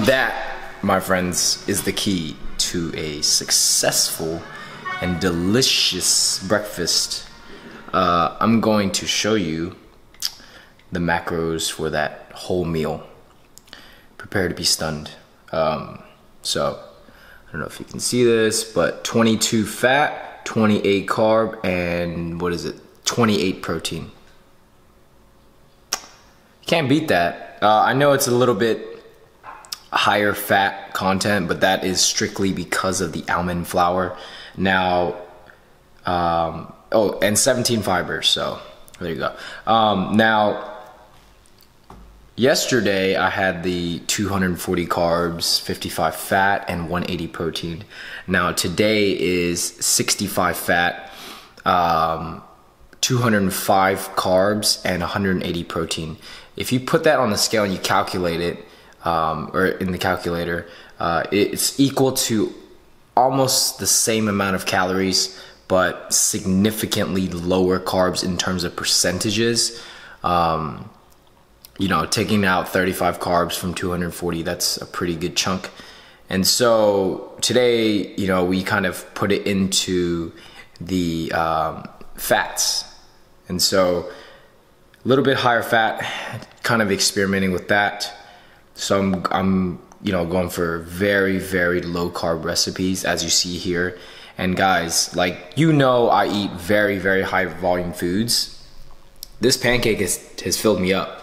That, my friends, is the key to a successful and delicious breakfast. I'm going to show you the macros for that whole meal. Prepare to be stunned. So, I don't know if you can see this, but 22 fat, 28 carb, and 28 protein. Can't beat that. I know it's a little bit higher fat content, but that is strictly because of the almond flour. Now, oh, and 17 fibers, so there you go. Now, yesterday I had the 240 carbs, 55 fat, and 180 protein. Now today is 65 fat, 205 carbs, and 180 protein. If you put that on the scale and you calculate it, or in the calculator, it's equal to almost the same amount of calories, but significantly lower carbs in terms of percentages. You know, taking out 35 carbs from 240, that's a pretty good chunk. And so today, you know, we kind of put it into the fats. And so a little bit higher fat, kind of experimenting with that. So I'm you know, going for very, very low carb recipes, as you see here. And guys, like, you know, I eat very, very high volume foods. This pancake has filled me up.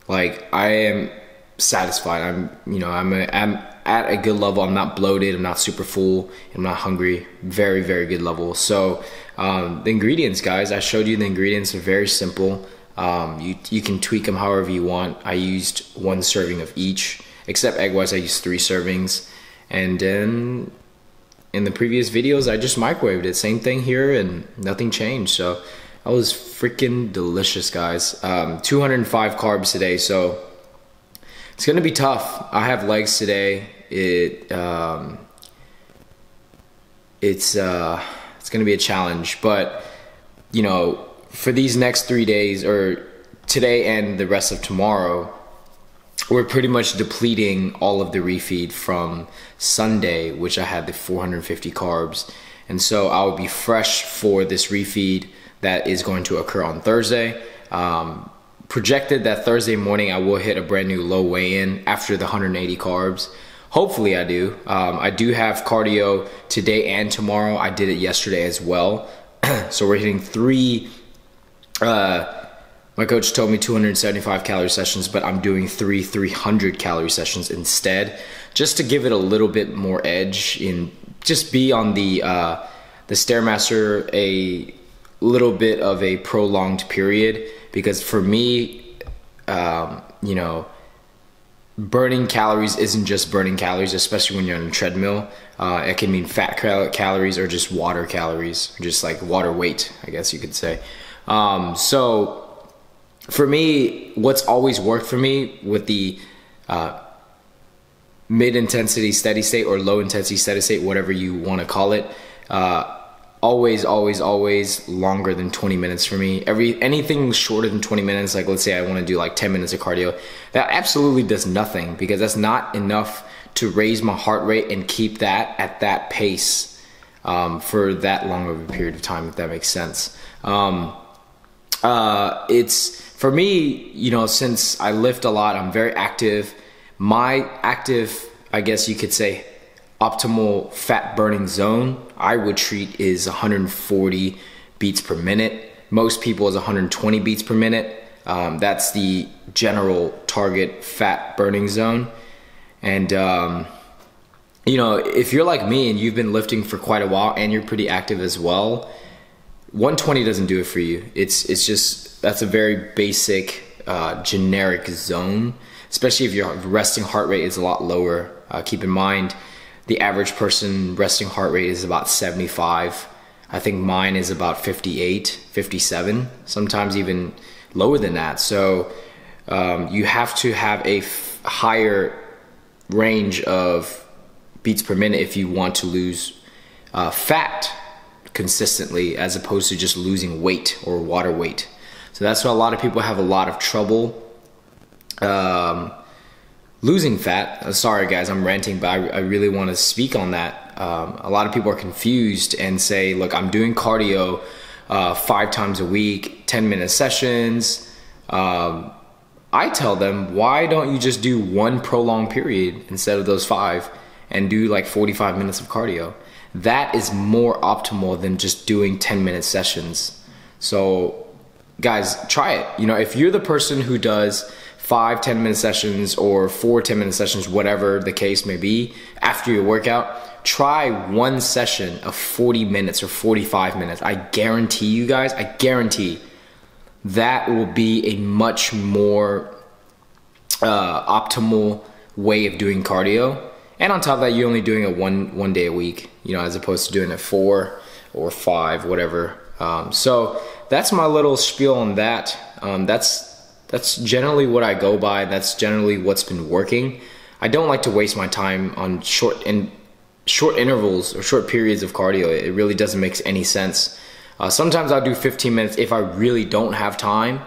Like, I am satisfied. I'm at a good level. I'm not bloated. I'm not super full. I'm not hungry. Very, very good level. So the ingredients, guys, I showed you the ingredients are very simple. You can tweak them however you want. I used 1 serving of each, except egg whites I used 3 servings. And then in the previous videos, I just microwaved it. Same thing here, and nothing changed. So that was freaking delicious, guys. 205 carbs today, so it's gonna be tough. I have legs today. It's gonna be a challenge, but you know, for these next 3 days, or today and the rest of tomorrow, we're pretty much depleting all of the refeed from Sunday, which I had the 450 carbs. And so I will be fresh for this refeed that is going to occur on Thursday. Projected that Thursday morning I will hit a brand new low weigh-in after the 180 carbs. Hopefully I do. I do have cardio today and tomorrow. I did it yesterday as well. So we're hitting 3, my coach told me 275 calorie sessions, but I'm doing 300 calorie sessions instead, just to give it a little bit more edge, in just be on the Stairmaster a little bit of a prolonged period. Because for me, you know, burning calories isn't just burning calories, especially when you're on a treadmill. It can mean fat calories or just water calories, just like water weight, I guess you could say. So for me, what's always worked for me with the mid-intensity steady state or low-intensity steady state, whatever you want to call it, always longer than 20 minutes for me. Anything shorter than 20 minutes, like let's say I want to do like 10 minutes of cardio, that absolutely does nothing, because that's not enough to raise my heart rate and keep that at that pace for that long of a period of time, if that makes sense. It's, for me, you know, since I lift a lot, I'm very active. My active, I guess you could say, optimal fat burning zone, I would treat, is 140 beats per minute. Most people is 120 beats per minute. That's the general target fat burning zone. And you know, if you're like me and you've been lifting for quite a while and you're pretty active as well, 120 doesn't do it for you. It's just, that's a very basic generic zone, especially if your resting heart rate is a lot lower. Keep in mind, the average person resting heart rate is about 75. I think mine is about 58, 57, sometimes even lower than that. So you have to have a higher range of beats per minute if you want to lose fat consistently, as opposed to just losing weight or water weight. So that's why a lot of people have a lot of trouble losing fat. Sorry guys, I'm ranting, but I really want to speak on that. A lot of people are confused and say, look, I'm doing cardio 5 times a week, 10-minute sessions. I tell them, why don't you just do 1 prolonged period instead of those 5 and do like 45 minutes of cardio? That is more optimal than just doing 10-minute sessions. So guys, try it. You know, if you're the person who does 5 10-minute sessions or 4 10-minute sessions, whatever the case may be, after your workout, try 1 session of 40 minutes or 45 minutes. I guarantee you guys, I guarantee that will be a much more optimal way of doing cardio. And on top of that, you're only doing it one day a week, you know, as opposed to doing it 4 or 5, whatever. So that's my little spiel on that. That's generally what I go by. That's generally what's been working. I don't like to waste my time on short intervals or short periods of cardio. It really doesn't make any sense. Sometimes I'll do 15 minutes if I really don't have time.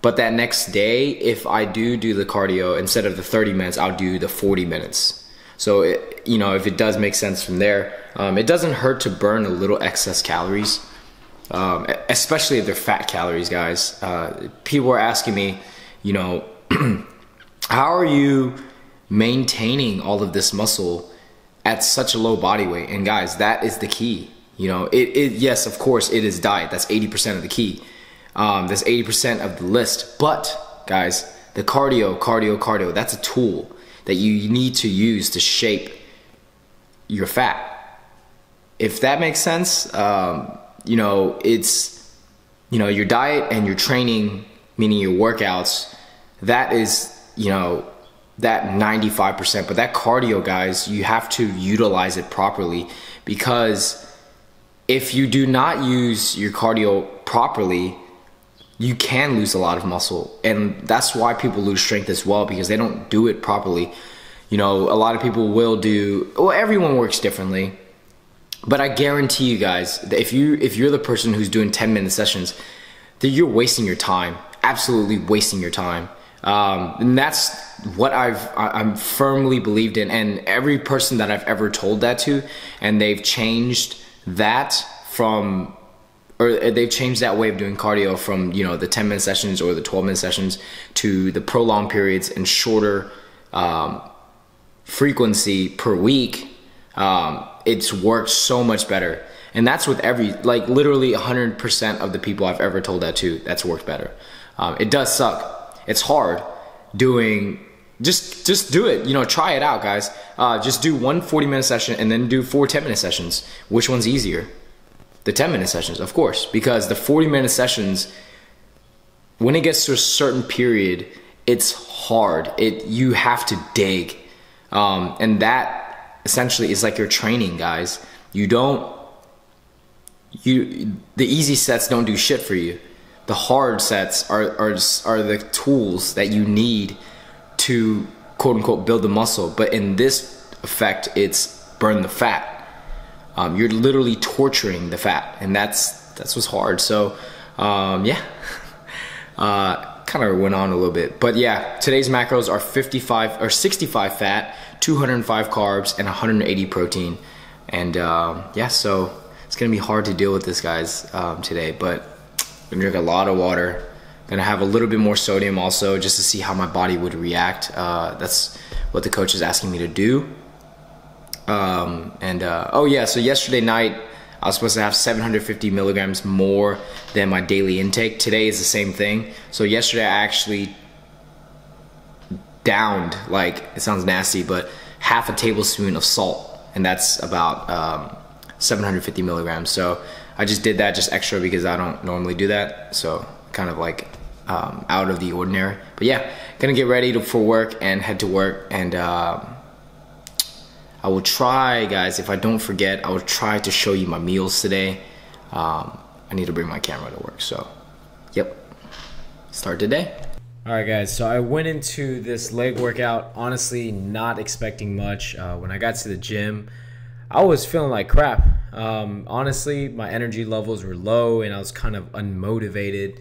But that next day, if I do the cardio, instead of the 30 minutes, I'll do the 40 minutes. So, you know, if it does make sense from there, it doesn't hurt to burn a little excess calories, especially if they're fat calories, guys. People are asking me, you know, how are you maintaining all of this muscle at such a low body weight? And guys, that is the key. You know, yes, of course, it is diet. That's 80% of the key. That's 80% of the list. But guys, the cardio, that's a tool that you need to use to shape your fat. If that makes sense, you know, it's, you know, your diet and your training, meaning your workouts, that is, you know, that 95%. But that cardio, guys, you have to utilize it properly, because if you do not use your cardio properly, you can lose a lot of muscle. And that's why people lose strength as well, because they don't do it properly. You know, a lot of people will do, well, everyone works differently, but I guarantee you guys that if you're the person who's doing 10-minute sessions, that you're wasting your time, absolutely wasting your time. And that's what I'm firmly believed in. And every person that I've ever told that to, and they've changed that from, or they've changed that way of doing cardio from, you know, the 10-minute sessions or the 12-minute sessions to the prolonged periods and shorter frequency per week. It's worked so much better. And that's with like literally 100% of the people I've ever told that to, that's worked better. It does suck. It's hard doing, just do it, you know, try it out, guys. Just do 1 40-minute session and then do 4 10-minute sessions. Which one's easier? The 10-minute sessions, of course, because the 40-minute sessions, when it gets to a certain period, it's hard. You have to dig. And that essentially is like your training, guys. The easy sets don't do shit for you. The hard sets are the tools that you need to quote unquote build the muscle. But in this effect, it's burn the fat. You're literally torturing the fat, and that's what's hard. So yeah, kind of went on a little bit, but yeah, today's macros are 55 or 65 fat, 205 carbs, and 180 protein. And yeah, so it's gonna be hard to deal with this, guys, today, but I'm gonna drink a lot of water. Gonna have a little bit more sodium also, just to see how my body would react. That's what the coach is asking me to do. Oh yeah, so yesterday night I was supposed to have 750 milligrams more than my daily intake. Today is the same thing. So yesterday I actually downed, like, it sounds nasty, but half a tablespoon of salt, and that's about 750 milligrams. So I just did that just extra because I don't normally do that. So kind of like out of the ordinary. But yeah, gonna get ready for work and head to work, and I will try, guys, if I don't forget, I will try to show you my meals today. I need to bring my camera to work, so yep, start today. All right, guys, so I went into this leg workout honestly not expecting much. When I got to the gym, I was feeling like crap. Honestly, my energy levels were low and I was kind of unmotivated.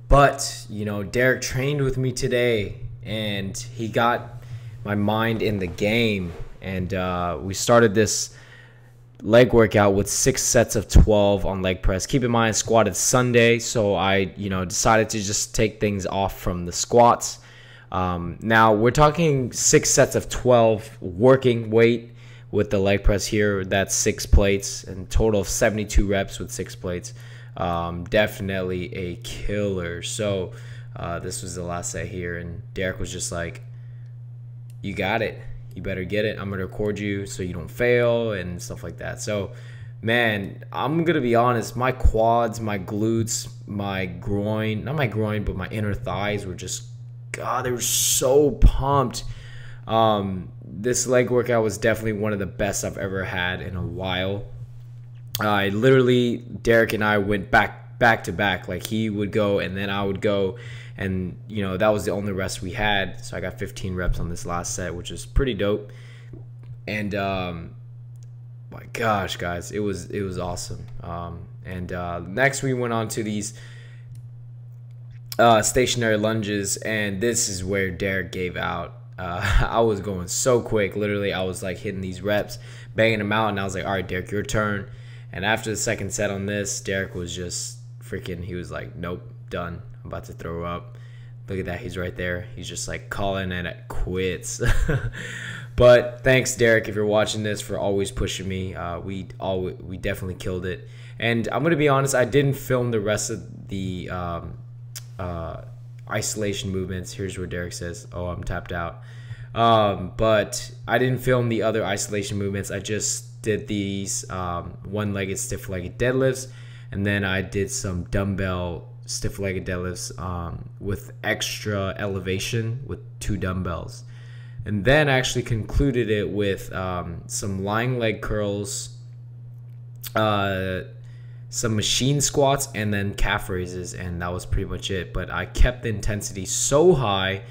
But, you know, Derek trained with me today and he got my mind in the game. And we started this leg workout with 6 sets of 12 on leg press. Keep in mind, I squatted Sunday, so I decided to just take things off from the squats. Now we're talking 6 sets of 12 working weight with the leg press here. That's 6 plates and total of 72 reps with 6 plates. Definitely a killer. So this was the last set here, and Derek was just like, you got it, you better get it, I'm gonna record you so you don't fail and stuff like that. So man, I'm gonna be honest, my quads, my glutes, my groin, not my groin but my inner thighs were just, God, they were so pumped. This leg workout was definitely one of the best I've ever had in a while. I literally, Derek and I went back to back. Like, he would go and then I would go, and that was the only rest we had. So I got 15 reps on this last set, which is pretty dope. And my gosh, guys, it was awesome. Next we went on to these stationary lunges, and this is where Derek gave out. I was going so quick. Literally, I was like hitting these reps, banging them out, and I was like, all right, Derek, your turn. And after the second set on this, Derek was just freaking, he was like, nope, done. I'm about to throw up. Look at that, he's right there. He's just like calling it quits. But thanks, Derek, if you're watching this, for always pushing me. We definitely killed it. And I'm gonna be honest, I didn't film the rest of the isolation movements. Here's where Derek says, oh, I'm tapped out. But I didn't film the other isolation movements. I just did these one-legged stiff-legged deadlifts, and then I did some dumbbell stiff-legged deadlifts with extra elevation with 2 dumbbells. And then I actually concluded it with some lying leg curls, some machine squats, and then calf raises, and that was pretty much it. But I kept the intensity so high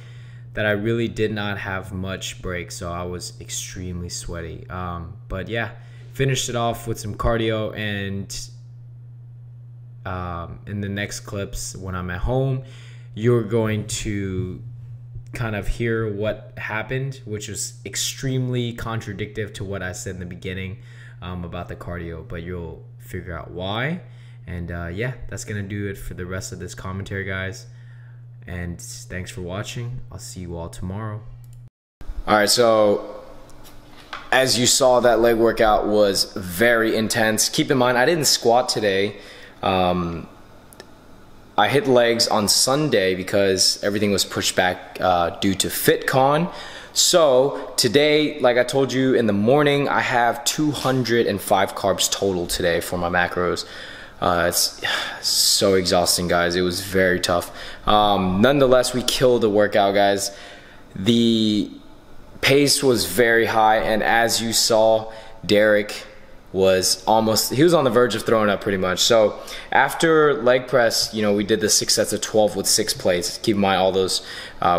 that I really did not have much break, so I was extremely sweaty. But yeah, finished it off with some cardio, and in the next clips when I'm at home, you're going to kind of hear what happened, which was extremely contradictory to what I said in the beginning about the cardio, but you'll figure out why. And yeah, that's gonna do it for the rest of this commentary, guys, and thanks for watching. I'll see you all tomorrow. All right, so as you saw, that leg workout was very intense. Keep in mind, I didn't squat today. I hit legs on Sunday because everything was pushed back due to FitCon. So today, like I told you in the morning, I have 205 carbs total today for my macros. It's so exhausting, guys. It was very tough. Nonetheless, we killed the workout, guys. The pace was very high, and as you saw, Derek was he was on the verge of throwing up pretty much. So after leg press, we did the 6 sets of 12 with 6 plates. Keep in mind, all those,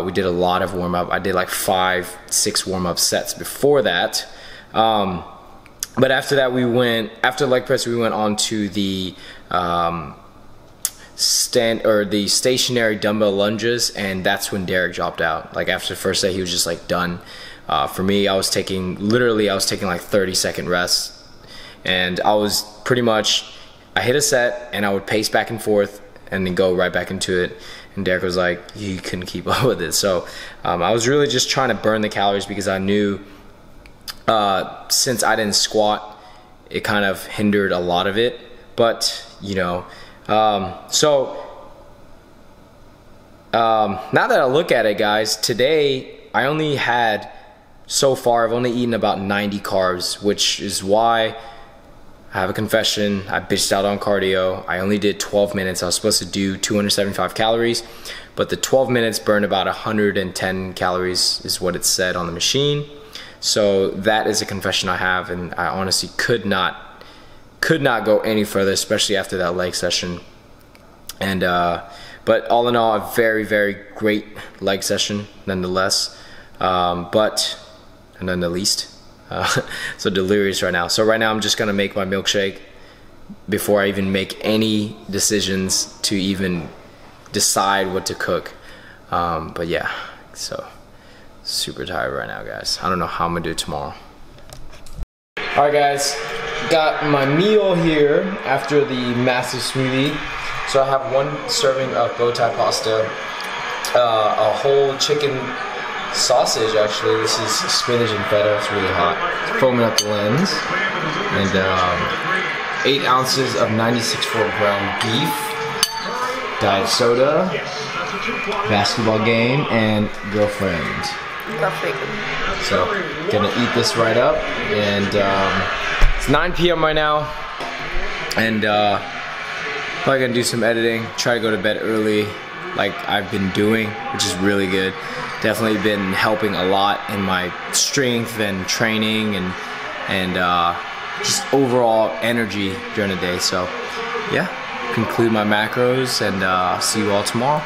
we did a lot of warm up. I did like 5-6 warm up sets before that. But after that, after leg press, we went on to the the stationary dumbbell lunges, and that's when Derek dropped out. Like, after the first set, he was just like done. For me, I was taking like 30-second rests. And I was pretty much, I hit a set and I would pace back and forth and then go right back into it. And Derek was like, he couldn't keep up with it. So I was really just trying to burn the calories, because I knew since I didn't squat, it kind of hindered a lot of it. But, now that I look at it, guys, today I only had, so far, I've only eaten about 90 carbs, which is why I have a confession. I bitched out on cardio. I only did 12 minutes. I was supposed to do 275 calories, but the 12 minutes burned about 110 calories is what it said on the machine. So that is a confession I have, and I honestly could not go any further, especially after that leg session. And but all in all, a very, very great leg session nonetheless. But none the least. So delirious right now. So right now I'm just gonna make my milkshake before I even make any decisions to even decide what to cook. But yeah, so Super tired right now, guys. I don't know how I'm gonna do it tomorrow. All right, guys, got my meal here after the massive smoothie. So I have 1 serving of bow tie pasta, a whole chicken sausage, actually. This is spinach and feta. It's really hot. It's foaming up the lens. And 8 ounces of 96.4 ground beef, diet soda, basketball game, and girlfriend. So, gonna eat this right up. And it's 9 p.m. right now. And probably gonna do some editing, try to go to bed early like I've been doing, which is really good. Definitely been helping a lot in my strength and training and just overall energy during the day. So yeah, conclude my macros and see you all tomorrow.